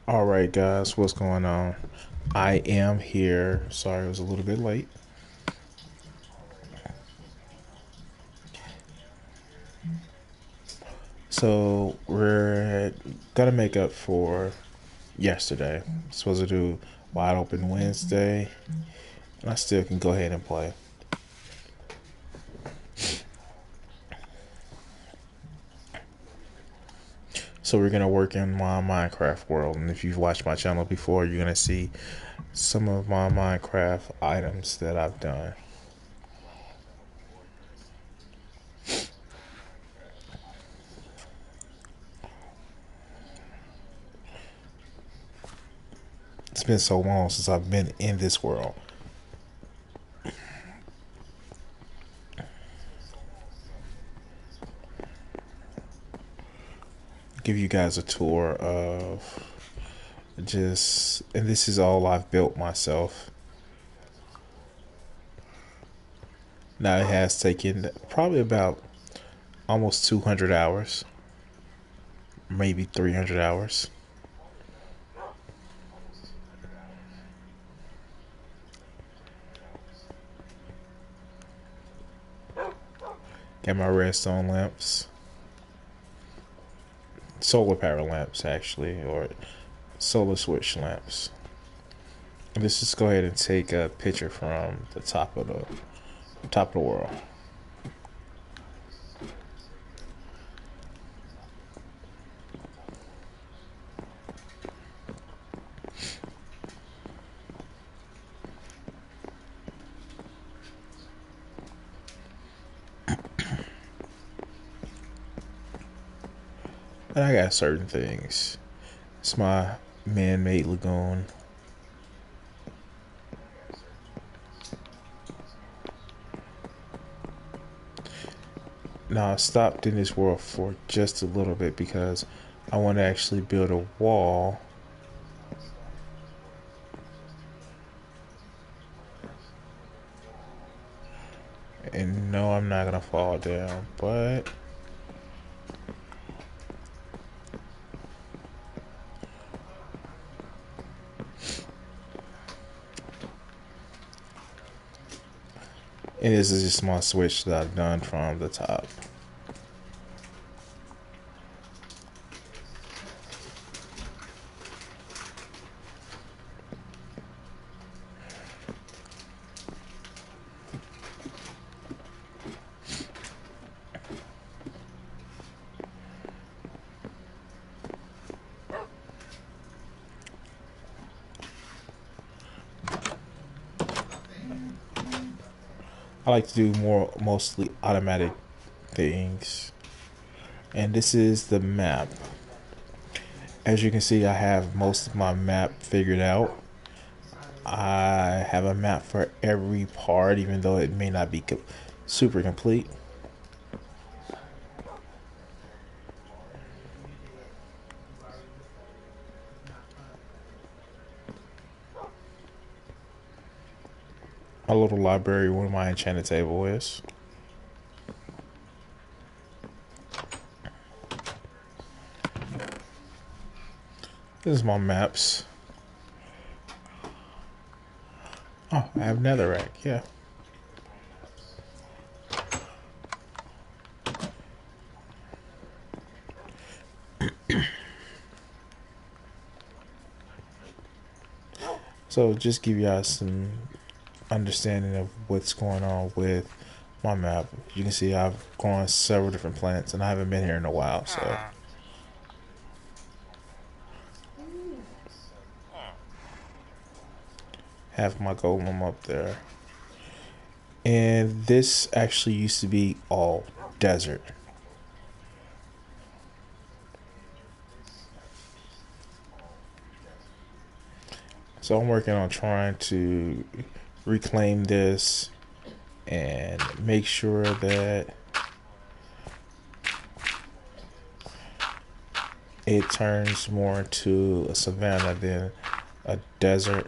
All right, guys, what's going on? I am here. Sorry, I was a little bit late. So we're gonna make up for yesterday. Supposed to do wide open Wednesday, and I still can go ahead and play. So we're gonna work in my Minecraft world, and if you've watched my channel before, you're gonna see some of my Minecraft items that I've done. It's been so long since I've been in this world. Give you guys a tour of and this is all I've built myself. Now it has taken probably about almost 200 hours, maybe 300 hours. Got my redstone lamps, solar power lamps actually, or solar switch lamps. Let's just go ahead and take a picture from the top of the world. And I got certain things. It's my man-made lagoon. Now I stopped in this world for just a little bit because I want to actually build a wall. And no, I'm not gonna fall down, but and this is just my switch that I've done from the top. I like to do mostly automatic things. And this is the map. As you can see, I have most of my map figured out. I have a map for every part, even though it may not be super complete. A little library where my enchanted table is. This is my maps. Oh, I have netherrack, yeah. So just give y'all some understanding of what's going on with my map. You can see I've grown several different plants and I haven't been here in a while, so have my golem up there. And this actually used to be all desert. So I'm working on trying to reclaim this and make sure that it turns more into a savanna than a desert.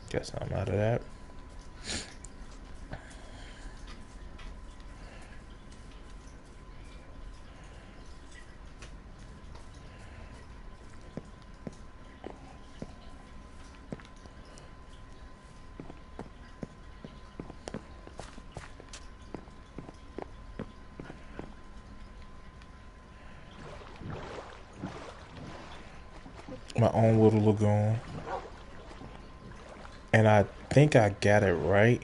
Guess I'm out of that. my own little lagoon. And I think I got it right.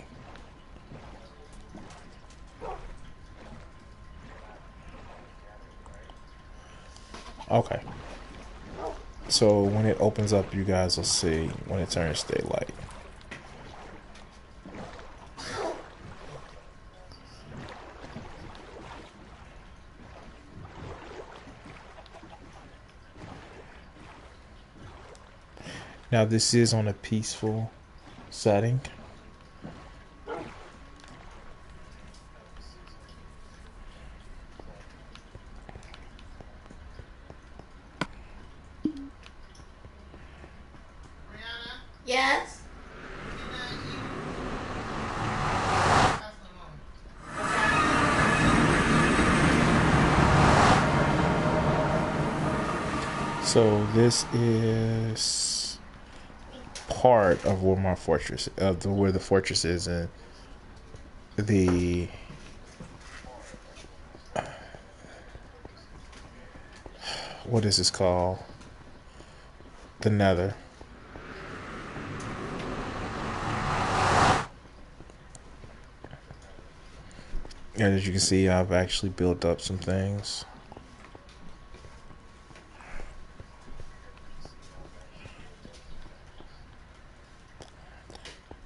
Okay. So when it opens up, you guys will see when it turns daylight. Now this is on a peaceful setting. Yes. So this is part of where my fortress of the where the fortress is in the what is this called? The Nether. And as you can see, I've actually built up some things.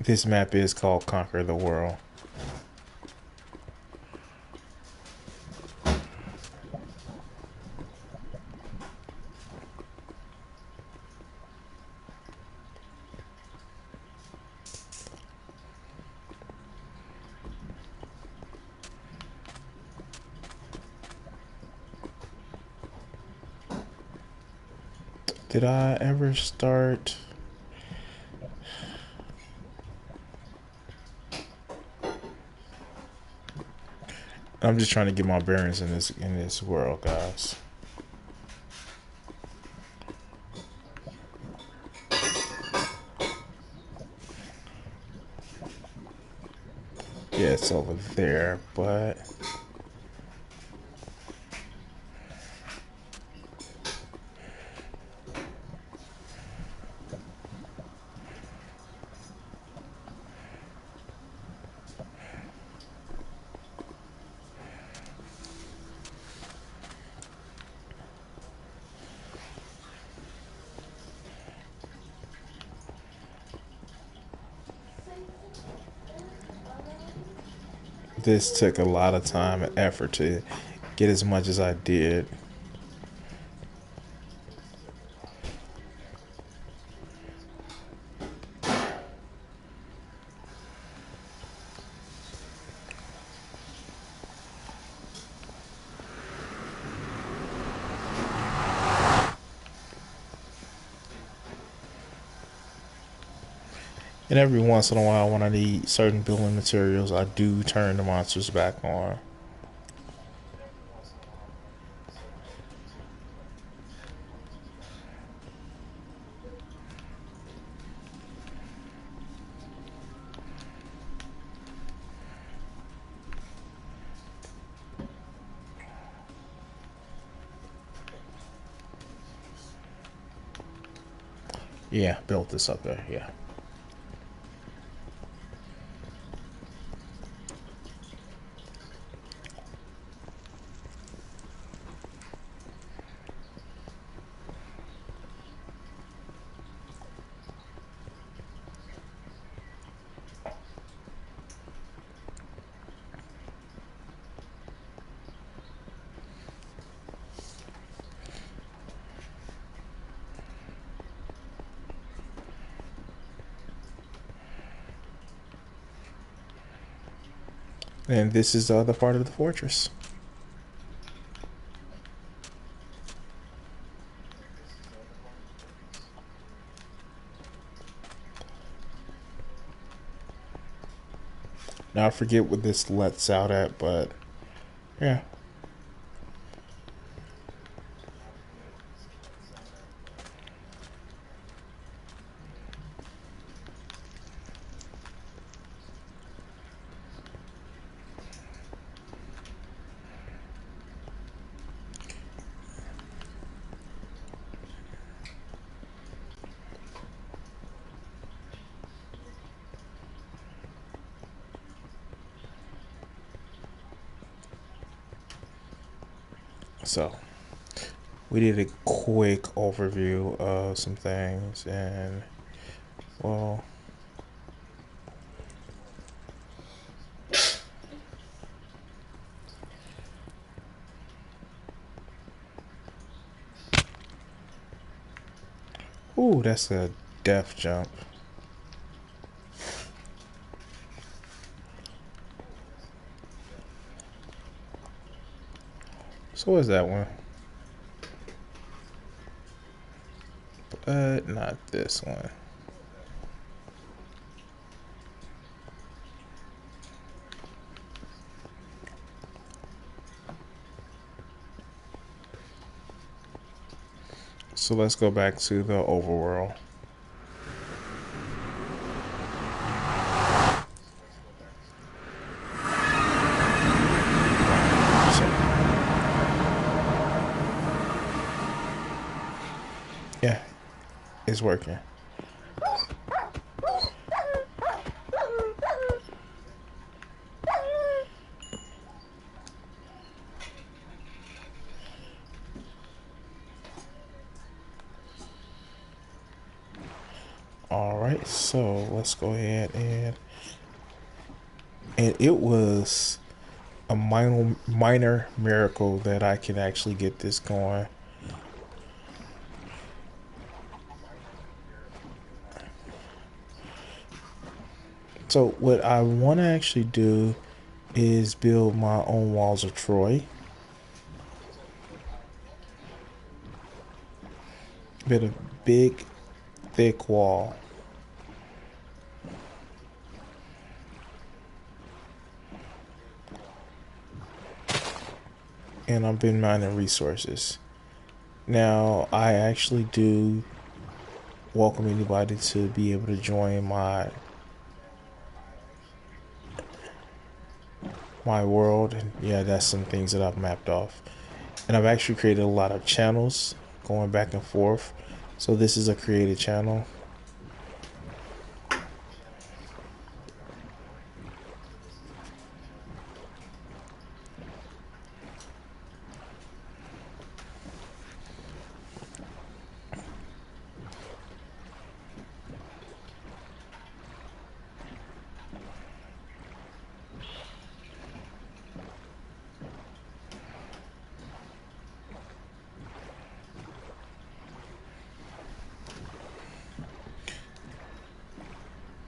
This map is called Conquer the World. Did I ever start? I'm just trying to get my bearings in this world, guys. Yeah, it's over there, but this took a lot of time and effort to get as much as I did. And every once in a while, when I need certain building materials, I do turn the monsters back on. Yeah, built this up there, yeah. And this is the other part of the fortress. Now I forget what this lets out at, but yeah. So we did a quick overview of some things, and well, ooh, that's a death jump. So what's that one? But not this one. So let's go back to the overworld. Yeah, it's working. Alright, so let's go ahead and it was a minor miracle that I can actually get this going. So what I want to actually do is build my own walls of Troy. Build a big, thick wall. And I've been mining resources. Now, I actually do welcome anybody to be able to join my world, and yeah, that's some things that I've mapped off. And I've actually created a lot of channels going back and forth. So this is a created channel.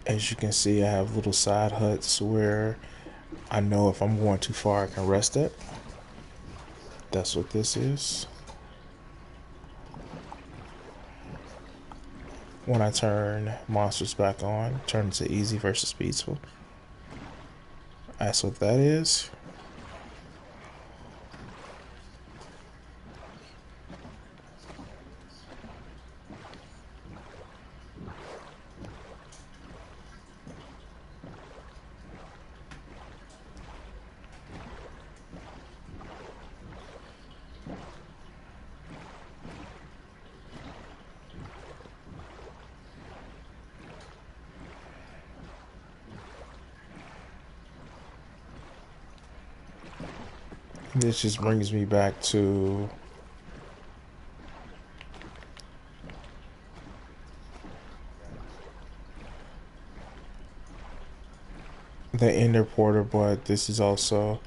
As you can see, I have little side huts where I know if I'm going too far, I can rest it. That's what this is. When I turn monsters back on, turn to easy versus peaceful. That's what that is. This just brings me back to the Ender Porter, but this is also,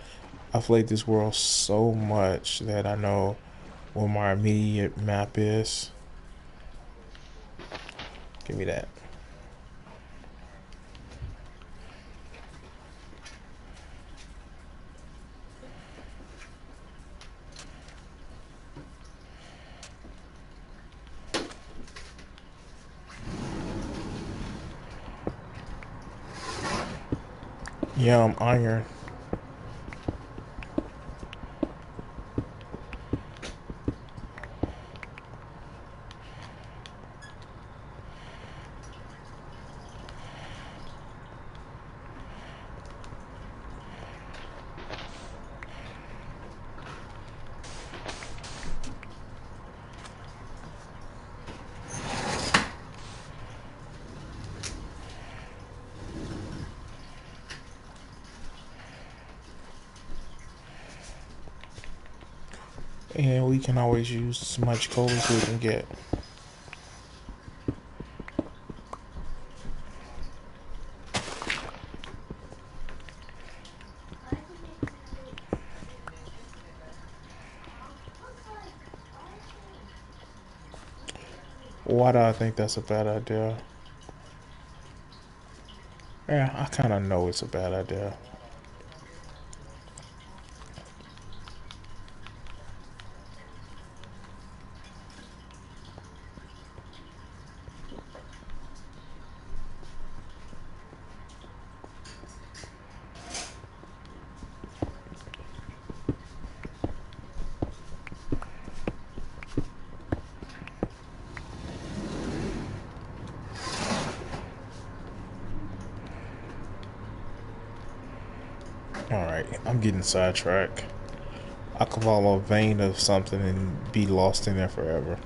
I've played this world so much that I know what my immediate map is. Give me that. Yeah, I'm iron. And we can always use as much coal as we can get. Why do I think that's a bad idea? Yeah, I kind of know it's a bad idea. Alright, I'm getting sidetracked. I could follow a vein of something and be lost in there forever.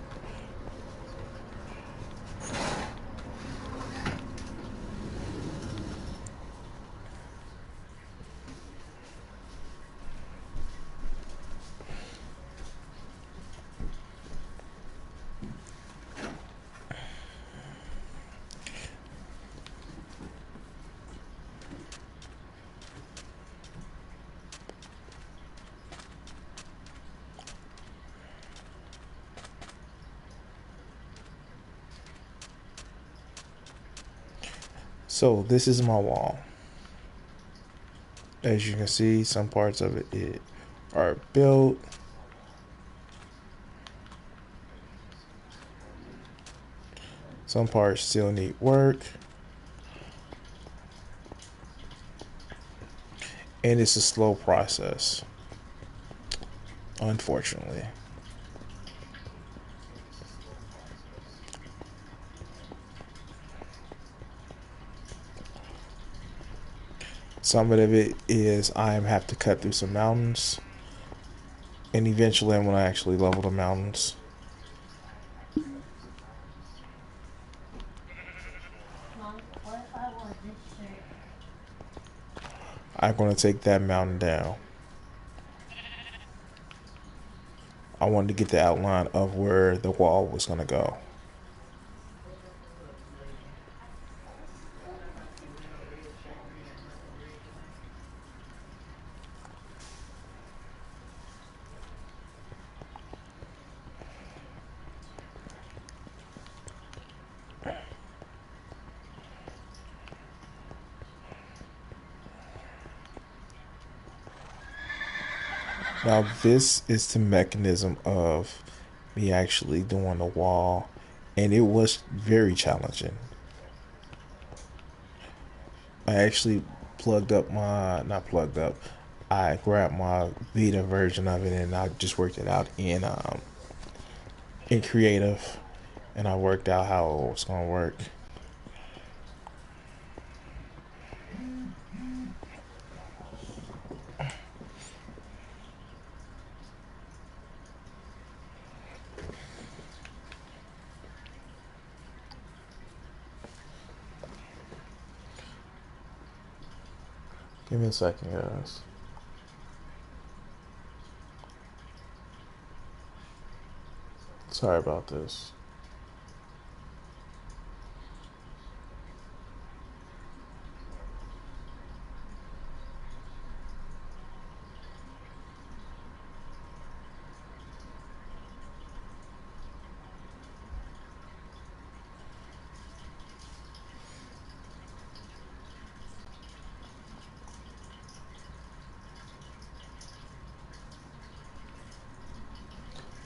So this is my wall. As you can see, some parts of it are built. Some parts still need work. And it's a slow process, unfortunately. Some of it is I have to cut through some mountains. And eventually I'm going to actually level the mountains. Mom, what if I want this shirt? I'm going to take that mountain down. I wanted to get the outline of where the wall was going to go. Now this is the mechanism of me actually doing the wall, and it was very challenging. I actually plugged up my, not plugged up, I grabbed my beta version of it and I just worked it out in creative, and I worked out how it was gonna work. Give me a second, guys. Sorry about this.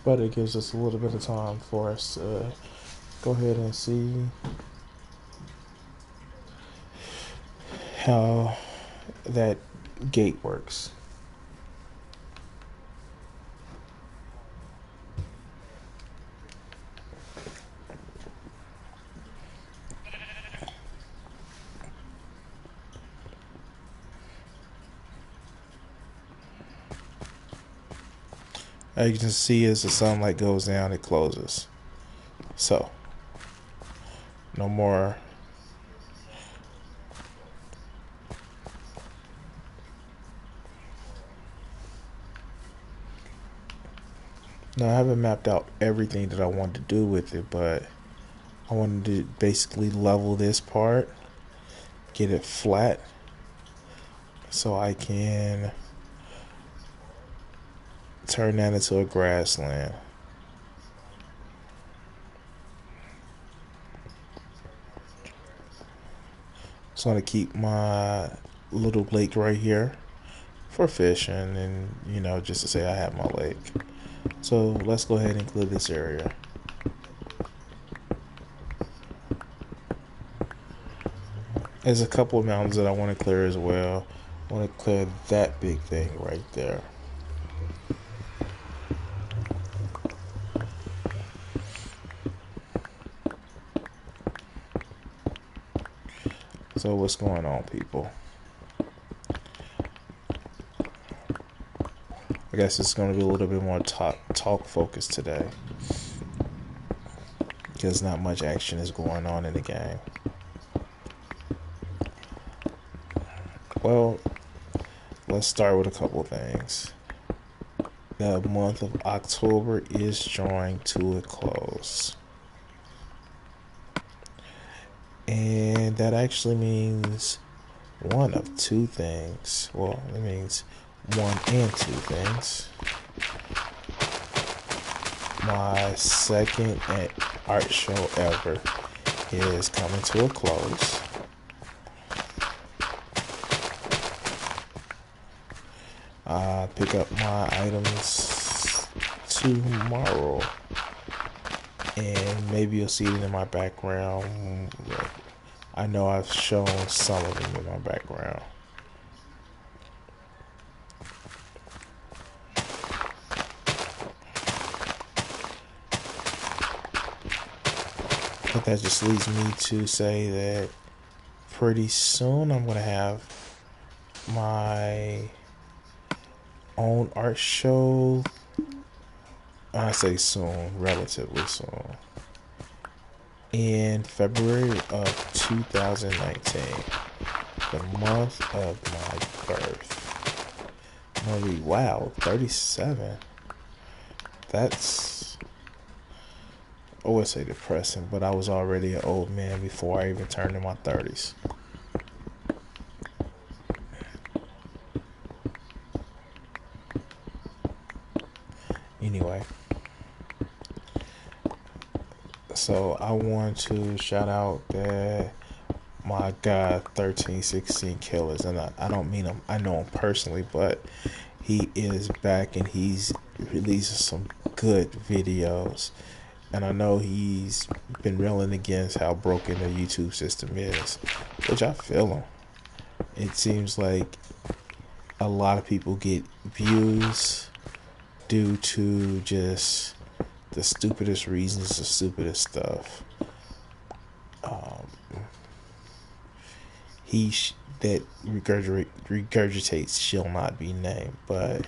But it gives us a little bit of time for us to go ahead and see how that gate works. As you can see, as the sunlight goes down, it closes. So, no more. Now I haven't mapped out everything that I want to do with it, but I wanted to basically level this part, get it flat, so I can turn that into a grassland. So I'm gonna keep my little lake right here for fishing and, you know, just to say I have my lake. So let's go ahead and clear this area. There's a couple of mountains that I want to clear as well. I want to clear that big thing right there. So what's going on, people? I guess it's going to be a little bit more talk focused today, because not much action is going on in the game. Well, let's start with a couple of things. The month of October is drawing to a close. And that actually means one of two things. Well, it means one and two things. My second art show ever is coming to a close. I pick up my items tomorrow, and maybe you'll see it in my background. I know I've shown some of them in my background. But that just leads me to say that pretty soon I'm going to have my own art show. I say soon, relatively soon. In February of 2019, the month of my birth. Maybe, wow, 37. That's, I would say depressing, but I was already an old man before I even turned in my 30s. Anyway, so I want to shout out that my guy 1316 Killers, and I don't mean him, I know him personally, but he is back and he's releasing some good videos. And I know he's been railing against how broken the YouTube system is, which I feel him. It seems like a lot of people get views due to just the stupidest reasons, the stupidest stuff. That regurgitates shall not be named, but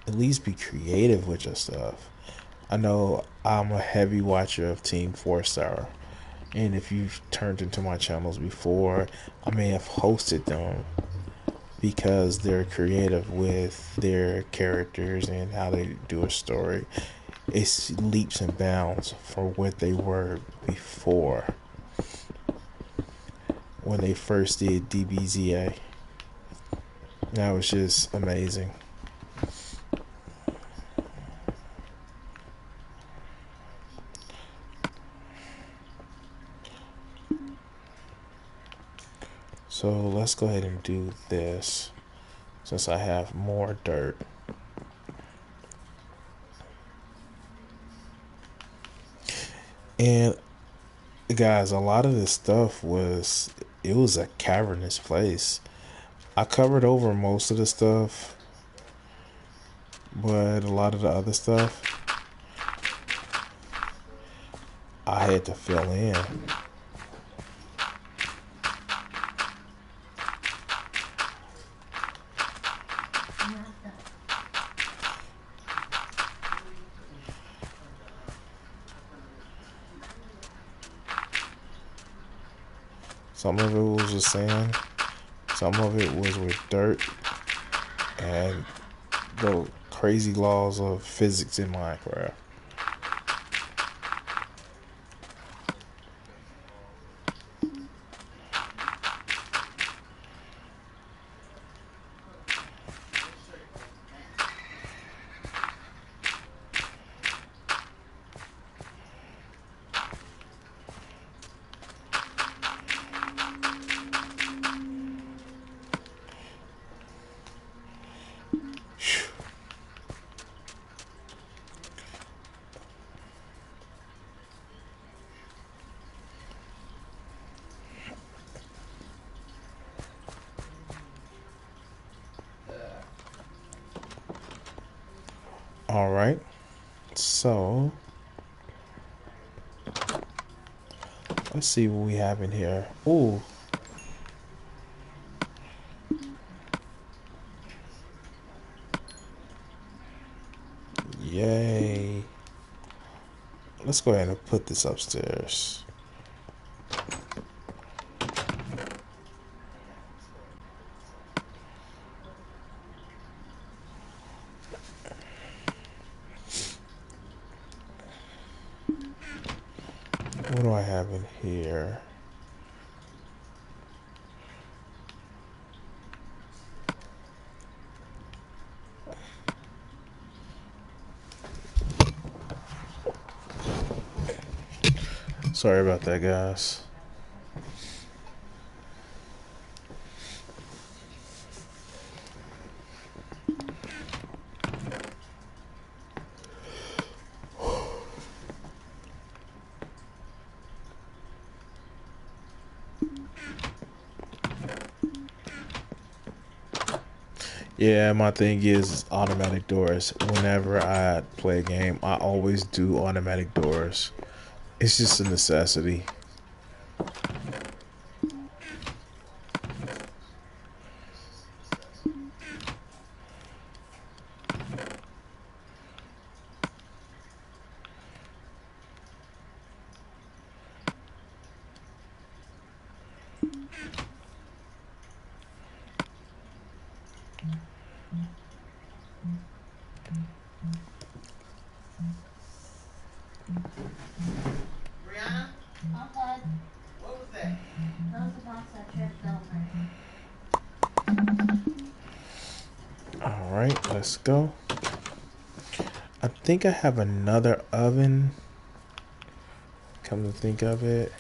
at least be creative with your stuff. I know I'm a heavy watcher of Team 4-Star, and if you've turned into my channels before, I may have hosted them because they're creative with their characters and how they do a story. It's leaps and bounds for what they were before, when they first did DBZA. That was just amazing. So let's go ahead and do this, since I have more dirt. And guys, a lot of this stuff was a cavernous place. I covered over most of the stuff, but a lot of the other stuff I had to fill in. Some of it was with sand, some of it was with dirt, and the crazy laws of physics in Minecraft. All right. So let's see what we have in here. Ooh. Yay. Let's go ahead and put this upstairs. What do I have in here? Sorry about that, guys. Yeah, my thing is automatic doors. Whenever I play a game, I always do automatic doors. It's just a necessity. Brianna, Okay. what was that? That was the box that tripped over. All right, let's go. I think I have another oven. Come to think of it.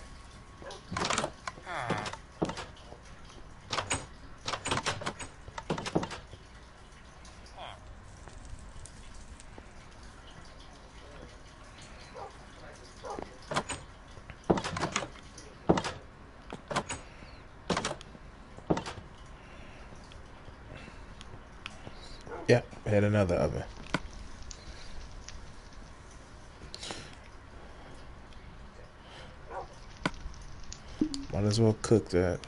Yeah, I had another oven. Might as well cook that.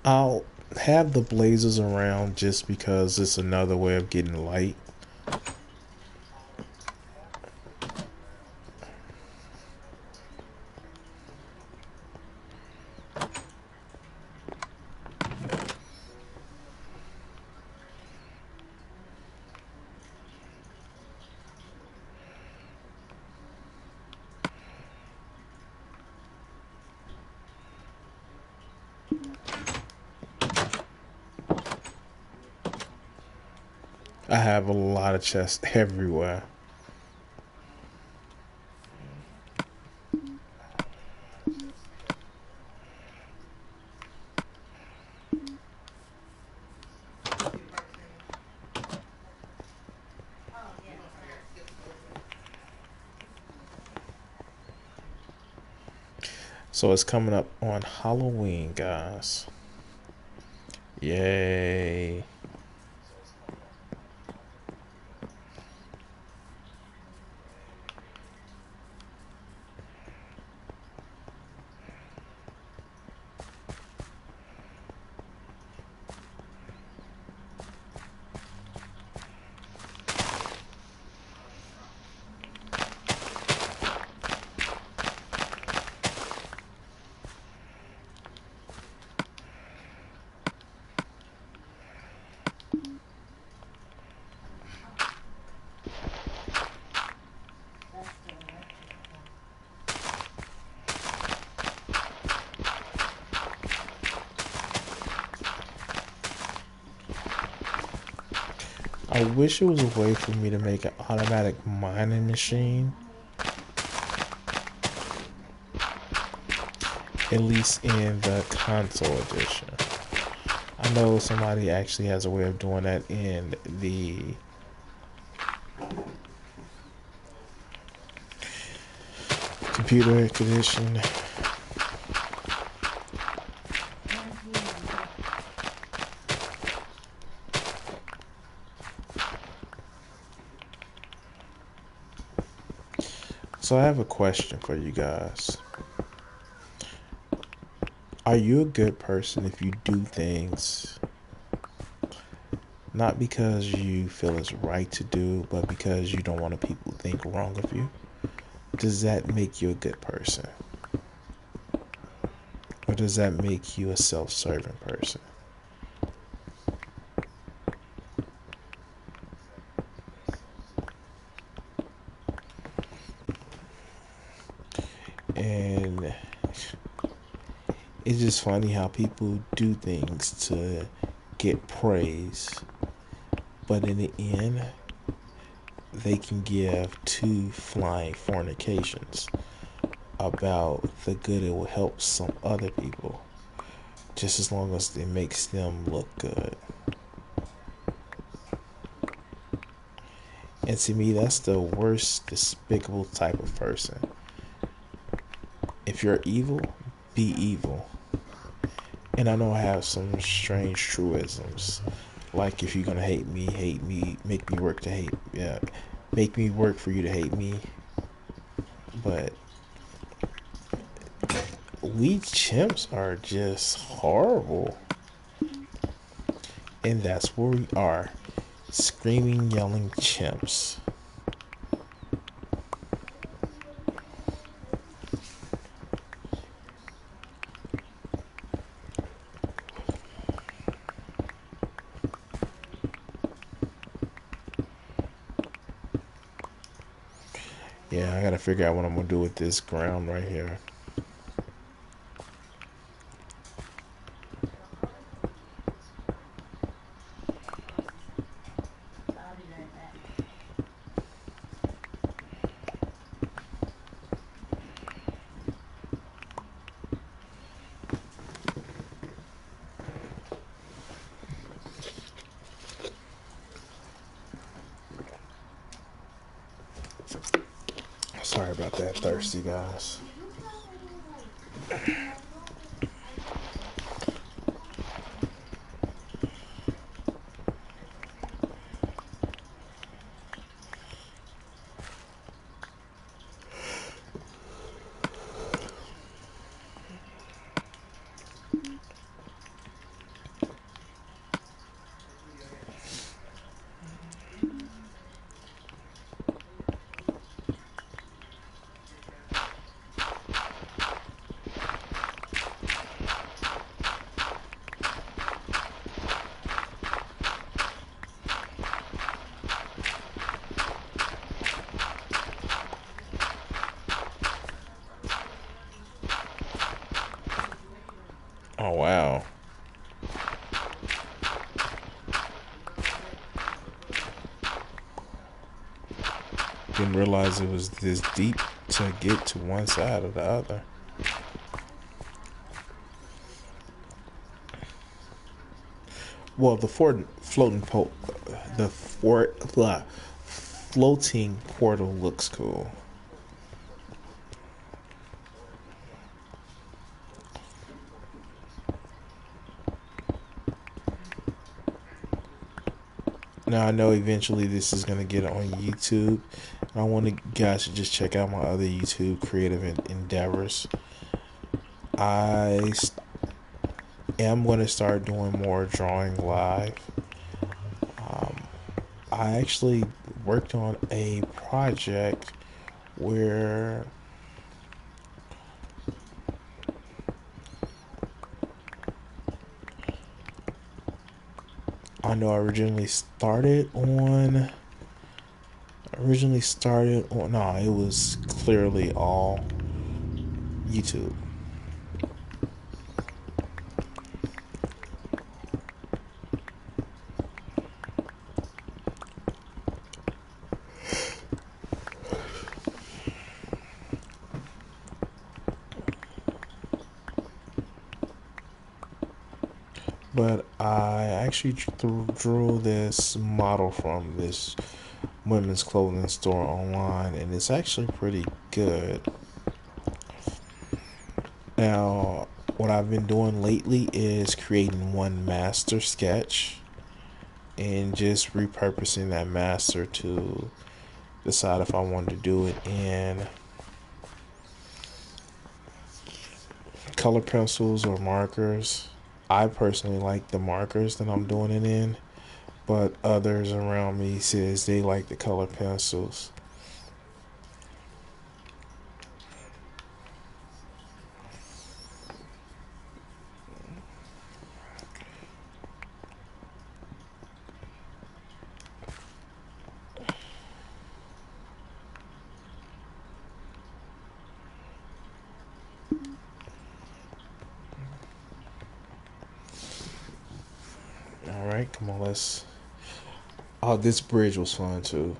I'll have the blazers around just because it's another way of getting light. I have a lot of chests everywhere. Oh, yeah, snacks. So it's coming up on Halloween, guys. Yay. I wish it was a way for me to make an automatic mining machine, at least in the console edition. I know somebody actually has a way of doing that in the computer edition. So I have a question for you guys. Are you a good person if you do things not because you feel it's right to do, but because you don't want people to think wrong of you? Does that make you a good person? Or does that make you a self-serving person? And it's just funny how people do things to get praise, but in the end, they can give two flying fornications about the good it will help some other people, just as long as it makes them look good. And to me, that's the worst, despicable type of person. If you're evil, be evil. And I know I have some strange truisms, like if you're gonna hate me, make me work to hate. Yeah, make me work for you to hate me. But we chimps are just horrible, and that's where we are, screaming, yelling chimps. Yeah, I gotta figure out what I'm gonna do with this ground right here. I'll be right back. Sorry about that, thirsty guys. Oh wow. Didn't realize it was this deep to get to one side or the other. Well, the floating portal looks cool. Now I know eventually this is gonna get on YouTube. I want you guys to just check out my other YouTube creative endeavors. I am going to start doing more drawing live. I actually worked on a project where I know I originally started on no, it was clearly all YouTube. but I actually drew this model from this women's clothing store online, and it's actually pretty good. Now, what I've been doing lately is creating one master sketch and just repurposing that master to decide if I want to do it in color pencils or markers. I personally like the markers that I'm doing it in, but others around me says they like the color pencils. All right, come on, let's. Oh, this bridge was fun too.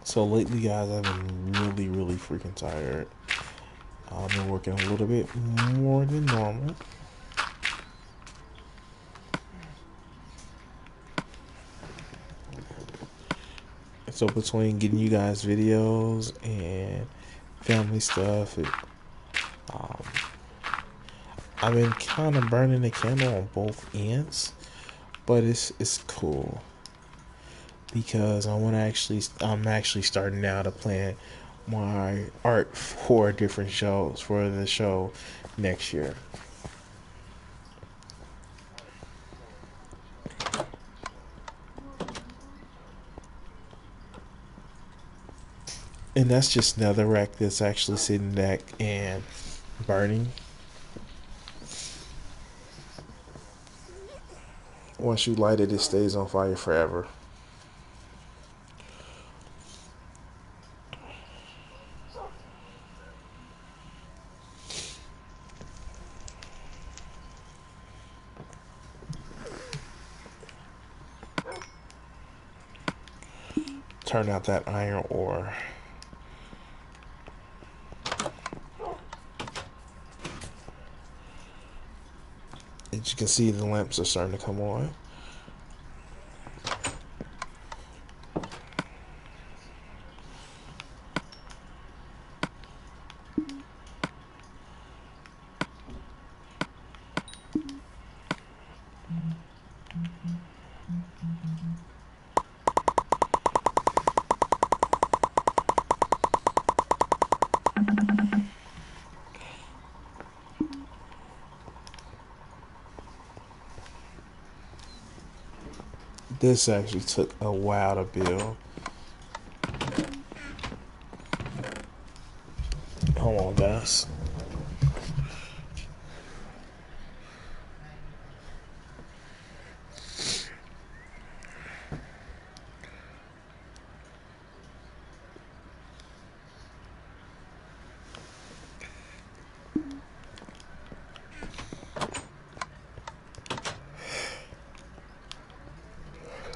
So lately, guys, I've been really, really freaking tired. I've been working a little bit more than normal. So between getting you guys videos and family stuff, um, I've been kind of burning the candle on both ends, but it's cool because I'm actually starting now to plan my art for different shows for the show next year. And that's just netherrack that's actually sitting back and burning. Once you light it, it stays on fire forever. Turn out that iron ore. As you can see, the lamps are starting to come on. This actually took a while to build. Hold on, guys.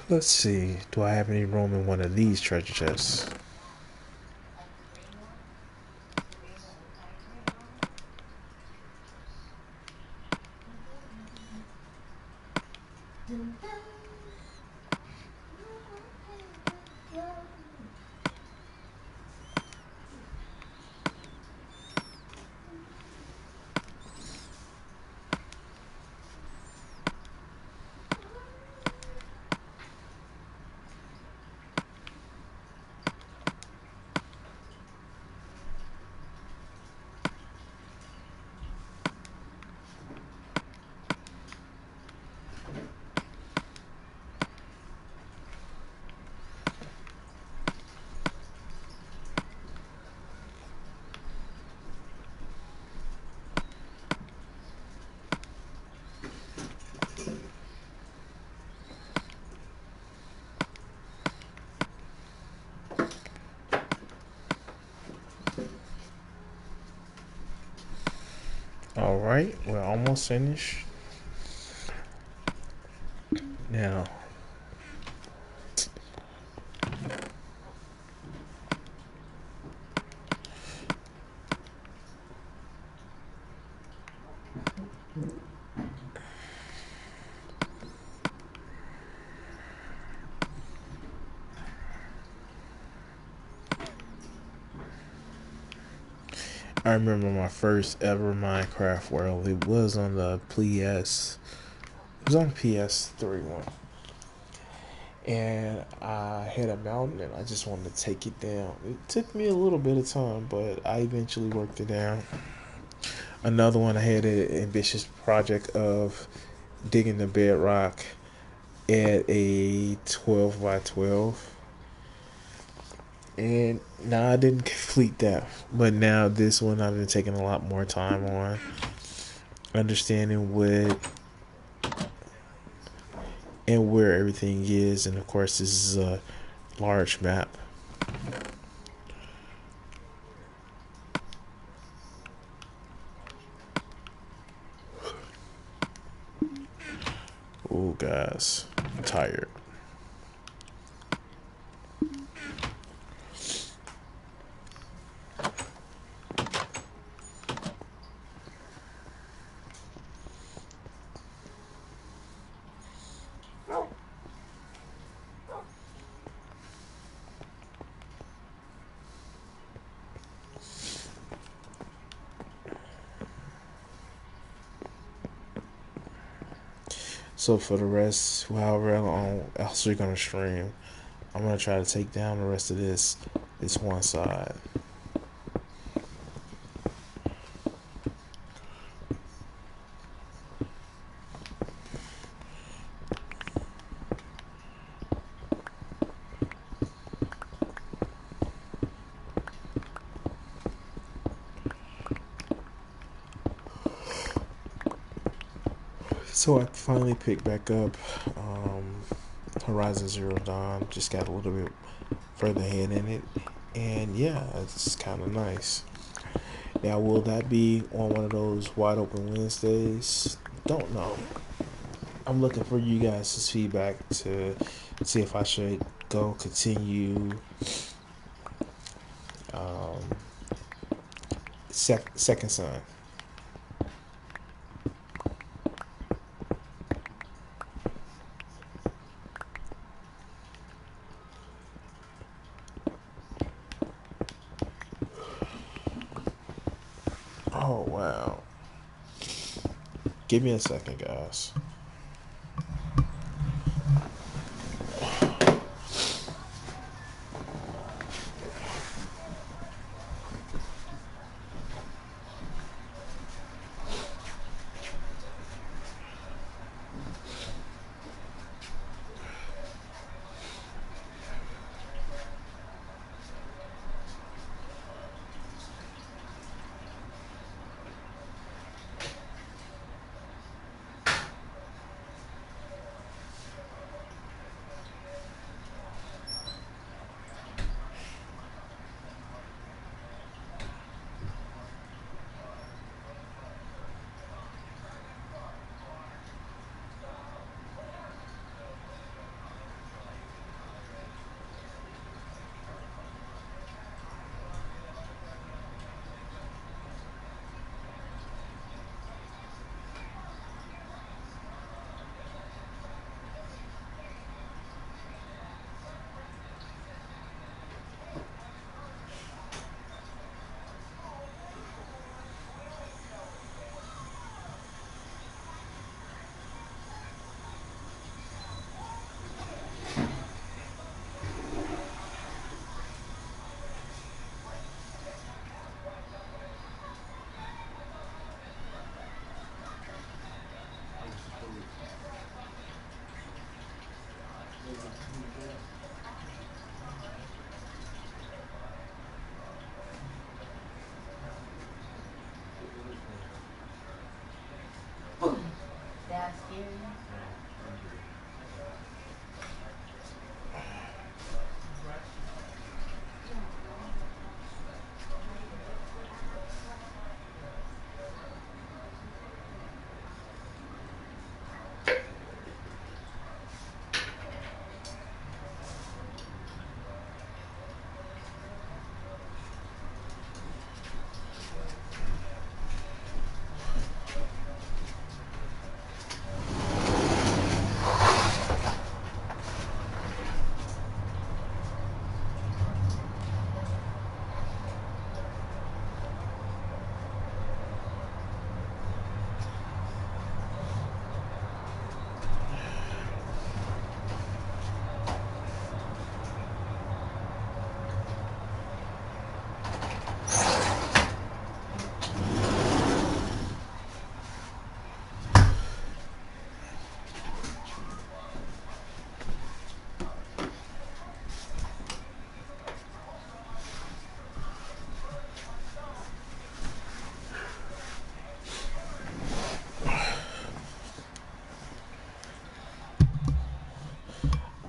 Let's see. Do I have any room in one of these treasure chests? Alright, we're almost finished. Now, I remember my first ever Minecraft world. It was on the PS. It was on the PS3 one. And I hit a mountain and I just wanted to take it down. It took me a little bit of time, but I eventually worked it down. Another one, I had an ambitious project of digging the bedrock at a 12 by 12. And now I didn't complete that. But now this one I've been taking a lot more time on. Understanding what and where everything is. And of course, this is a large map. Oh, guys, I'm tired. So for the rest, however long else we're gonna stream, I'm gonna try to take down the rest of this one side. So I finally picked back up Horizon Zero Dawn. Just got a little bit further ahead in it, and yeah, it's kind of nice. Now, will that be on one of those wide open Wednesdays? Don't know. I'm looking for you guys' feedback to see if I should go continue um, Second Son. Oh wow. Give me a second, guys.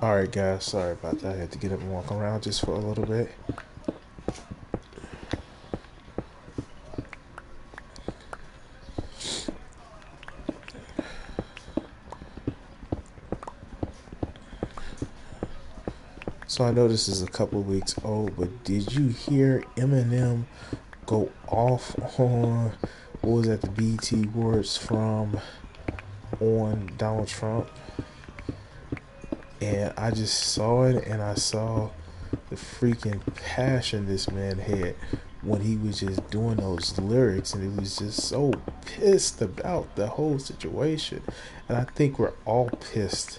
Alright, guys, sorry about that. I had to get up and walk around just for a little bit. So I know this is a couple of weeks old, but did you hear Eminem go off on what was that, the BET Awards from on Donald Trump? And I just saw it, and I saw the freaking passion this man had when he was just doing those lyrics, and he was just so pissed about the whole situation. And I think we're all pissed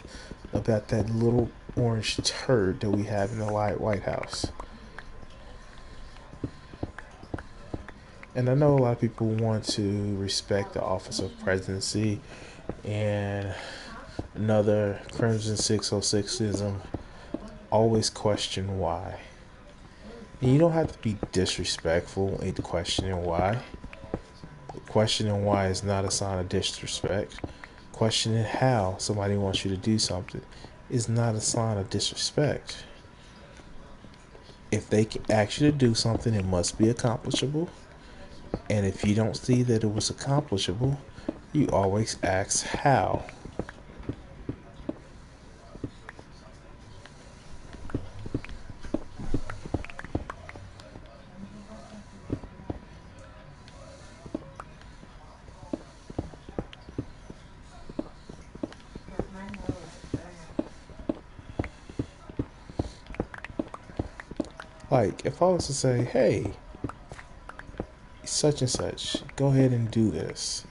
about that little orange turd that we have in the White House. And I know a lot of people want to respect the office of presidency, and another Crimson 606ism, always question why. And you don't have to be disrespectful in questioning why. Questioning why is not a sign of disrespect. Questioning how somebody wants you to do something is not a sign of disrespect. If they can ask you to do something, it must be accomplishable. And if you don't see that it was accomplishable, you always ask how. Like, if I was to say, hey, such and such, go ahead and do this,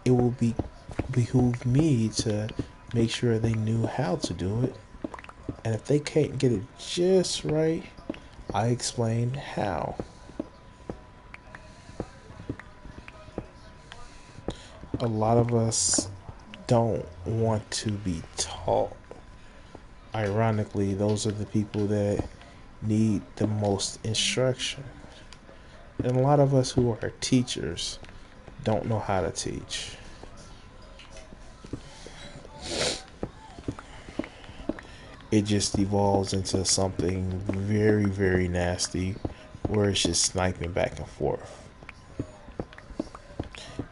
it will behoove me to make sure they knew how to do it. And if they can't get it just right, I explain how. A lot of us don't want to be taught. Ironically, those are the people that need the most instruction. And a lot of us who are teachers don't know how to teach. It just evolves into something very, very nasty where it's just sniping back and forth.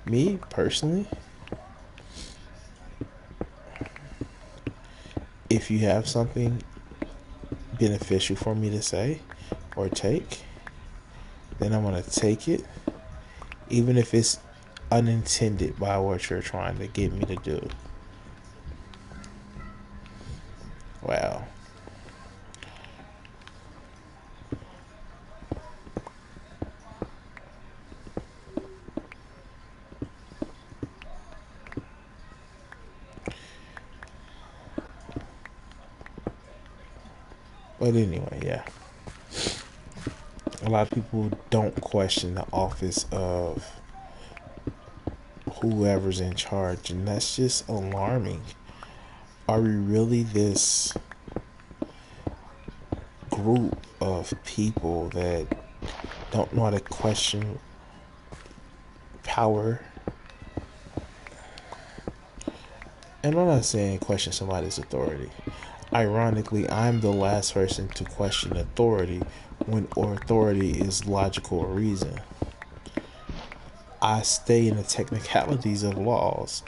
Me, personally, if you have something beneficial for me to say or take, then I'm going to take it, even if it's unintended by what you're trying to get me to do. Wow. But anyway, yeah. A lot of people don't question the office of whoever's in charge, and that's just alarming. Are we really this group of people that don't know how to question power? And I'm not saying question somebody's authority. Ironically, I'm the last person to question authority when authority is logical or reason. I stay in the technicalities of laws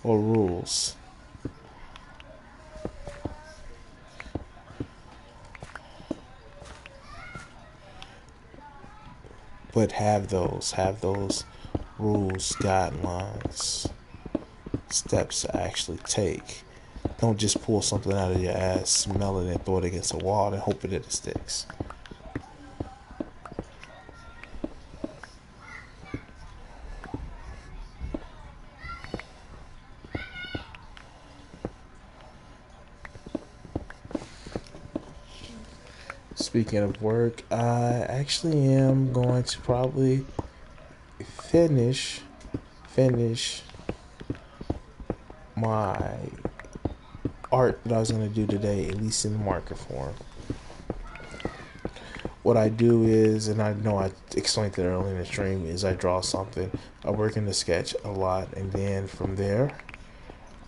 or rules. But have those rules, guidelines, steps to actually take. Don't just pull something out of your ass, smell it, and throw it against a wall and hope that it sticks. Speaking of work, I actually am going to probably finish my art that I was going to do today, at least in marker form. What I do is, and I know I explained it earlier in the stream, is I draw something. I work in the sketch a lot, and then from there,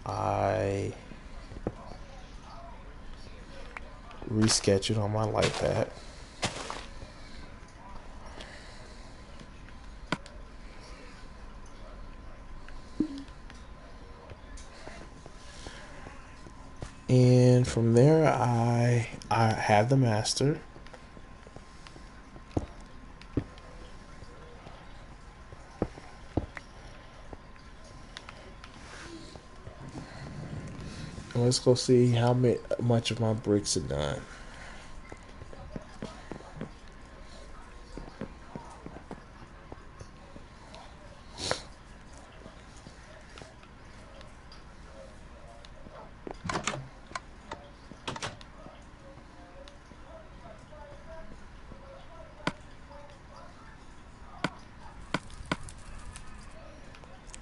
I resketch it on my light pad. And from there, I have the master. And let's go see how much of my bricks are done.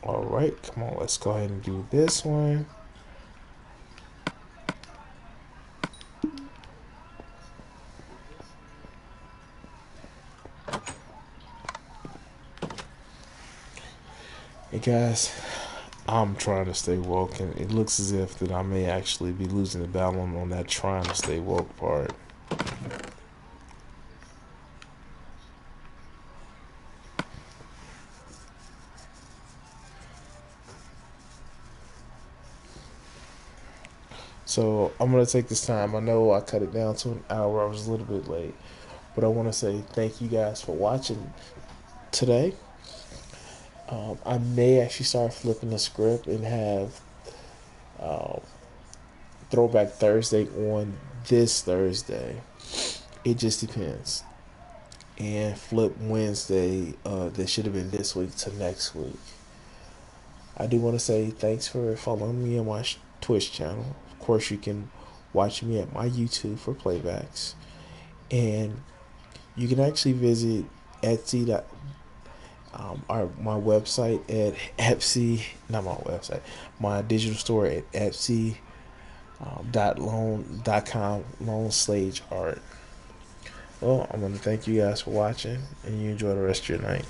All right, come on, let's go ahead and do this one. Hey guys, I'm trying to stay woke, and it looks as if that I may actually be losing the battle on that trying to stay woke part. So I'm gonna take this time. I know I cut it down to an hour. I was a little bit late, but I want to say thank you guys for watching today. I may actually start flipping the script and have uh, Throwback Thursday on this Thursday. It just depends. And Flip Wednesday, that should have been this week to next week. I do want to say thanks for following me on my Twitch channel. Of course, you can watch me at my YouTube for playbacks. And you can actually visit Etsy. My website at Etsy, not my website, my digital store at Etsy .com /art. Well, I'm going to thank you guys for watching, and you enjoy the rest of your night.